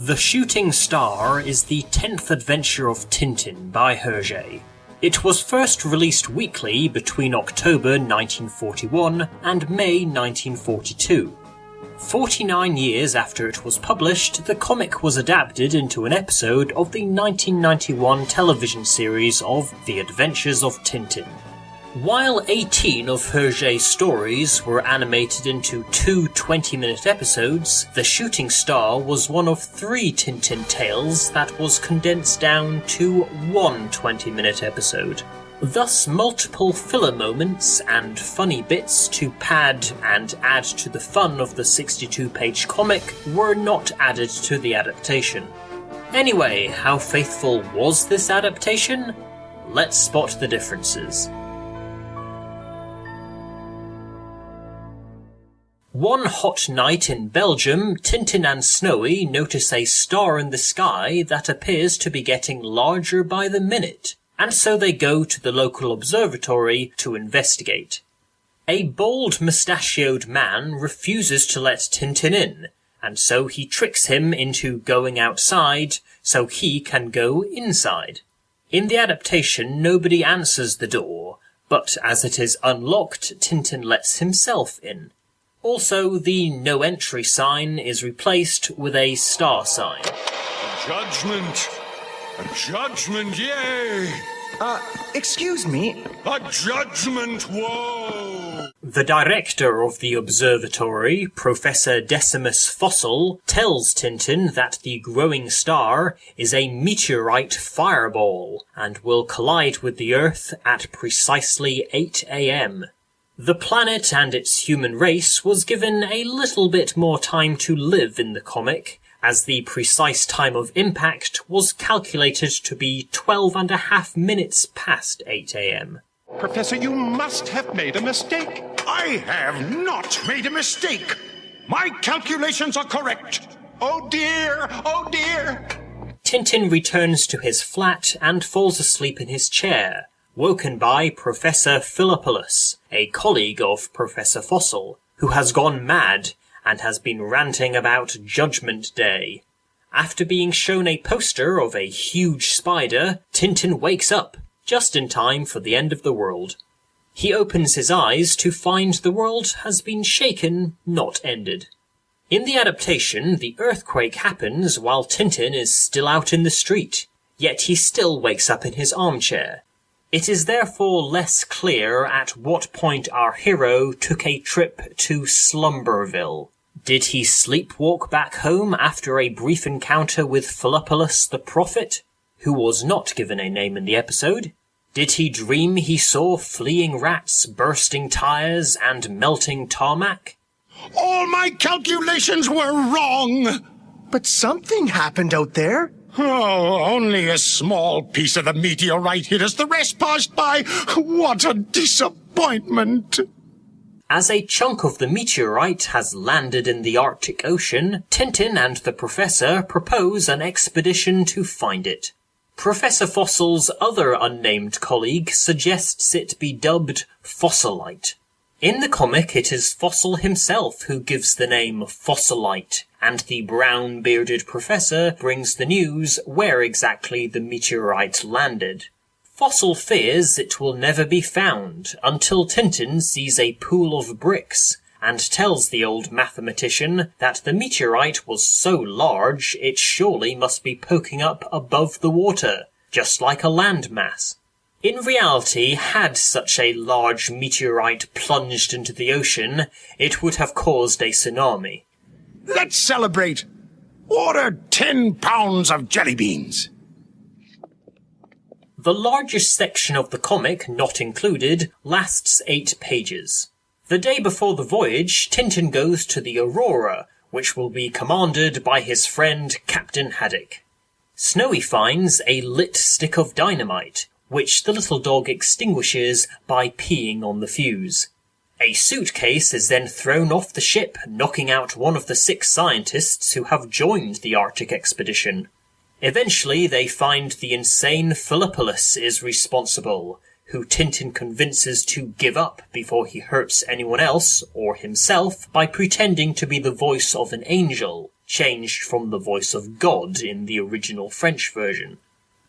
The Shooting Star is the 10th adventure of Tintin by Hergé. It was first released weekly between October 1941 and May 1942. 49 years after it was published, the comic was adapted into an episode of the 1991 television series of The Adventures of Tintin. While 18 of Hergé's stories were animated into two 20-minute episodes, The Shooting Star was one of 3 Tintin tales that was condensed down to one 20-minute episode. Thus, multiple filler moments and funny bits to pad and add to the fun of the 62-page comic were not added to the adaptation. Anyway, how faithful was this adaptation? Let's spot the differences. One hot night in Belgium, Tintin and Snowy notice a star in the sky that appears to be getting larger by the minute, and so they go to the local observatory to investigate. A bald mustachioed man refuses to let Tintin in, and so he tricks him into going outside so he can go inside. In the adaptation, nobody answers the door, but as it is unlocked, Tintin lets himself in. Also, the no entry sign is replaced with a star sign. Judgment! A judgment, yay! Excuse me? A judgment, whoa! The director of the observatory, Professor Decimus Fossil, tells Tintin that the growing star is a meteorite fireball and will collide with the Earth at precisely 8 a.m. The planet and its human race was given a little bit more time to live in the comic, as the precise time of impact was calculated to be 12.5 minutes past 8 a.m. Professor, you must have made a mistake. I have not made a mistake. My calculations are correct. Oh dear, oh dear. Tintin returns to his flat and falls asleep in his chair, woken by Professor Philippolus, a colleague of Professor Fossil, who has gone mad and has been ranting about Judgment Day. After being shown a poster of a huge spider, Tintin wakes up, just in time for the end of the world. He opens his eyes to find the world has been shaken, not ended. In the adaptation, the earthquake happens while Tintin is still out in the street, yet he still wakes up in his armchair. It is therefore less clear at what point our hero took a trip to Slumberville. Did he sleepwalk back home after a brief encounter with Philippolus the Prophet, who was not given a name in the episode? Did he dream he saw fleeing rats, bursting tires, and melting tarmac? All my calculations were wrong. But something happened out there. Oh, only a small piece of the meteorite hit us. The rest passed by. What a disappointment. As a chunk of the meteorite has landed in the Arctic Ocean, Tintin and the Professor propose an expedition to find it. Professor Fossil's other unnamed colleague suggests it be dubbed Fossilite. In the comic, it is Fossil himself who gives the name Fossilite, and the brown-bearded professor brings the news where exactly the meteorite landed. Fossil fears it will never be found until Tintin sees a pool of bricks and tells the old mathematician that the meteorite was so large it surely must be poking up above the water, just like a landmass. In reality, had such a large meteorite plunged into the ocean, it would have caused a tsunami. Let's celebrate. Order 10 pounds of jelly beans. The largest section of the comic, not included, lasts 8 pages. The day before the voyage, Tintin goes to the Aurora, which will be commanded by his friend Captain Haddock. Snowy finds a lit stick of dynamite, which the little dog extinguishes by peeing on the fuse. A suitcase is then thrown off the ship, knocking out one of the 6 scientists who have joined the Arctic expedition. Eventually, they find the insane Philippolus is responsible, who Tintin convinces to give up before he hurts anyone else, or himself, by pretending to be the voice of an angel, changed from the voice of God in the original French version.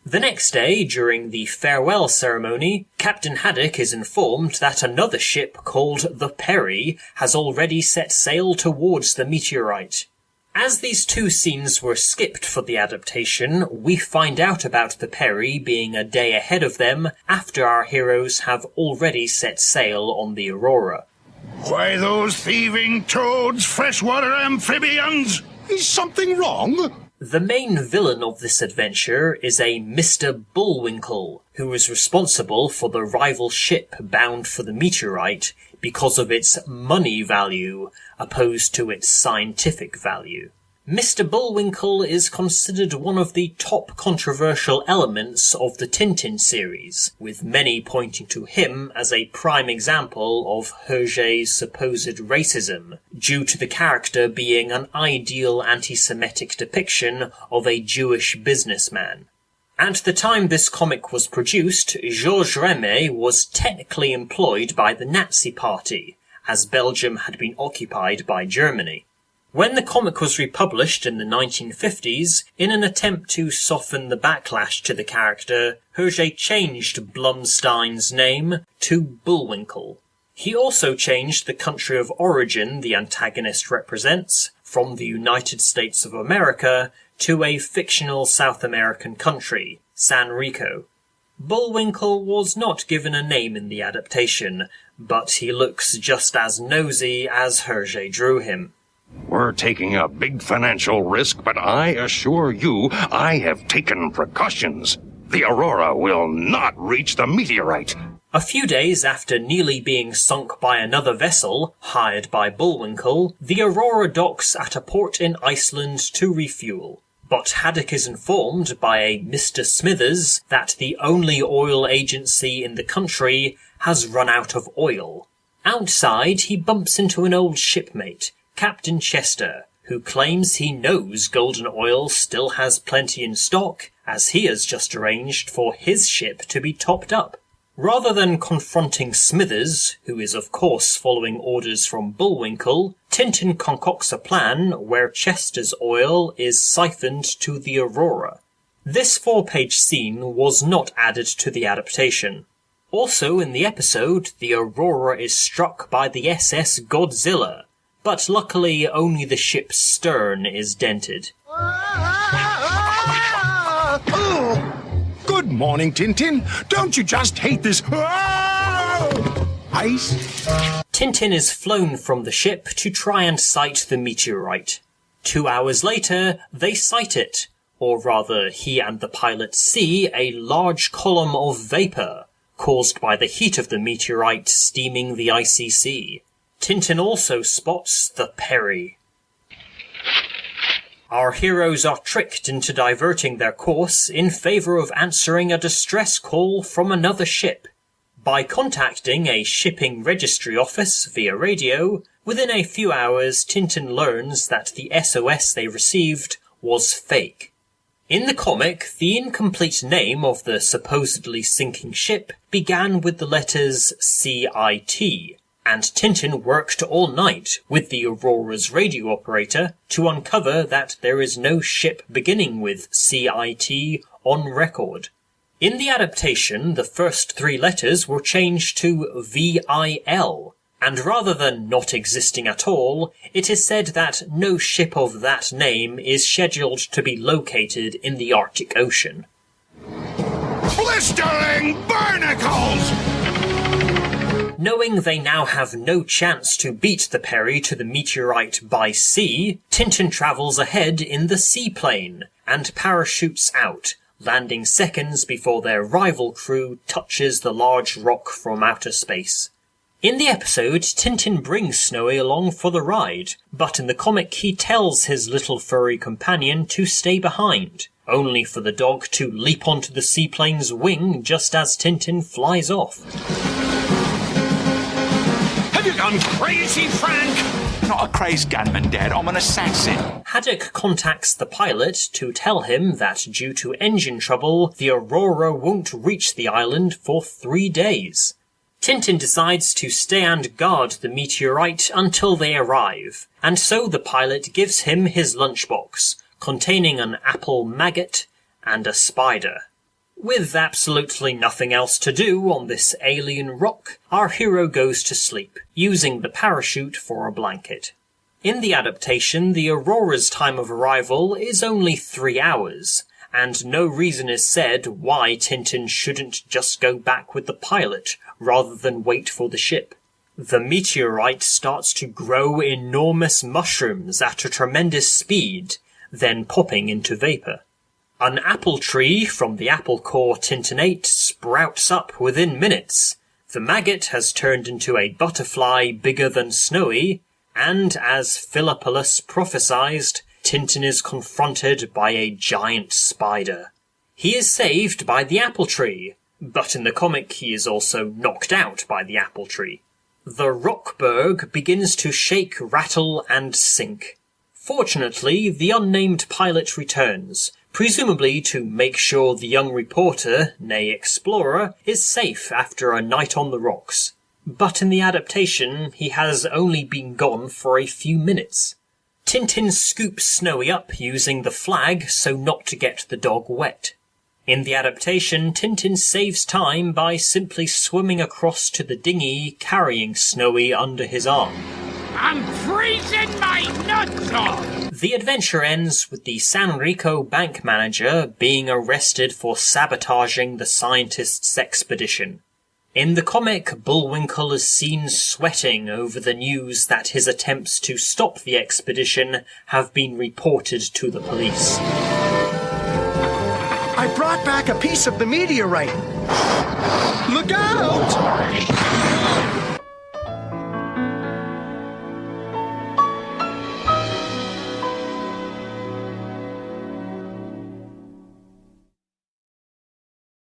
The next day, during the farewell ceremony, Captain Haddock is informed that another ship called the Perry has already set sail towards the meteorite. As these two scenes were skipped for the adaptation, we find out about the Perry being a day ahead of them after our heroes have already set sail on the Aurora. Why, those thieving toads, freshwater amphibians! Is something wrong? The main villain of this adventure is a Mr. Bullwinkle, who is responsible for the rival ship bound for the meteorite because of its money value, opposed to its scientific value. Mr. Bullwinkle is considered one of the top controversial elements of the Tintin series, with many pointing to him as a prime example of Hergé's supposed racism, due to the character being an ideal anti-Semitic depiction of a Jewish businessman. At the time this comic was produced, Georges Remy was technically employed by the Nazi Party, as Belgium had been occupied by Germany. When the comic was republished in the 1950s, in an attempt to soften the backlash to the character, Hergé changed Blumstein's name to Bullwinkle. He also changed the country of origin the antagonist represents, from the United States of America to a fictional South American country, San Rico. Bullwinkle was not given a name in the adaptation, but he looks just as nosy as Hergé drew him. We're taking a big financial risk, but I assure you, I have taken precautions. The Aurora will not reach the meteorite. A few days after nearly being sunk by another vessel, hired by Bullwinkle, the Aurora docks at a port in Iceland to refuel. But Haddock is informed by a Mr. Smithers that the only oil agency in the country has run out of oil. Outside, he bumps into an old shipmate, Captain Chester, who claims he knows Golden Oil still has plenty in stock, as he has just arranged for his ship to be topped up. Rather than confronting Smithers, who is of course following orders from Bullwinkle, Tintin concocts a plan where Chester's oil is siphoned to the Aurora. This 4-page scene was not added to the adaptation. Also in the episode, the Aurora is struck by the SS Godzilla, but luckily only the ship's stern is dented. Good morning, Tintin. Don't you just hate this ice? Tintin is flown from the ship to try and sight the meteorite. 2 hours later, they sight it, or rather he and the pilot see a large column of vapour, caused by the heat of the meteorite steaming the icy sea. Tintin also spots the Perry. Our heroes are tricked into diverting their course in favour of answering a distress call from another ship. By contacting a shipping registry office via radio, within a few hours Tintin learns that the SOS they received was fake. In the comic, the incomplete name of the supposedly sinking ship began with the letters CIT, and Tintin worked all night with the Aurora's radio operator to uncover that there is no ship beginning with CIT on record. In the adaptation, the first 3 letters were changed to VIL, and rather than not existing at all, it is said that no ship of that name is scheduled to be located in the Arctic Ocean. Blistering barnacles! Knowing they now have no chance to beat the Perry to the meteorite by sea, Tintin travels ahead in the seaplane and parachutes out, landing seconds before their rival crew touches the large rock from outer space. In the episode, Tintin brings Snowy along for the ride, but in the comic he tells his little furry companion to stay behind, only for the dog to leap onto the seaplane's wing just as Tintin flies off. Have you gone crazy, Frank? Not a crazed gunman, Dad. I'm an assassin. Haddock contacts the pilot to tell him that due to engine trouble, the Aurora won't reach the island for 3 days. Tintin decides to stay and guard the meteorite until they arrive, and so the pilot gives him his lunchbox, containing an apple maggot and a spider. With absolutely nothing else to do on this alien rock, our hero goes to sleep, using the parachute for a blanket. In the adaptation, the Aurora's time of arrival is only 3 hours, and no reason is said why Tintin shouldn't just go back with the pilot rather than wait for the ship. The meteorite starts to grow enormous mushrooms at a tremendous speed, then popping into vapour. An apple tree from the apple core tintinate sprouts up within minutes. The maggot has turned into a butterfly bigger than Snowy, and as Philopolus prophesied, Tintin is confronted by a giant spider. He is saved by the apple tree, but in the comic he is also knocked out by the apple tree. The Rockberg begins to shake, rattle, and sink. Fortunately, the unnamed pilot returns, presumably to make sure the young reporter, nay explorer, is safe after a night on the rocks. But in the adaptation, he has only been gone for a few minutes. Tintin scoops Snowy up using the flag so not to get the dog wet. In the adaptation, Tintin saves time by simply swimming across to the dinghy carrying Snowy under his arm. I'm freezing my nuts off! The adventure ends with the San Rico bank manager being arrested for sabotaging the scientists' expedition. In the comic, Bullwinkle is seen sweating over the news that his attempts to stop the expedition have been reported to the police. I brought back a piece of the meteorite. Look out!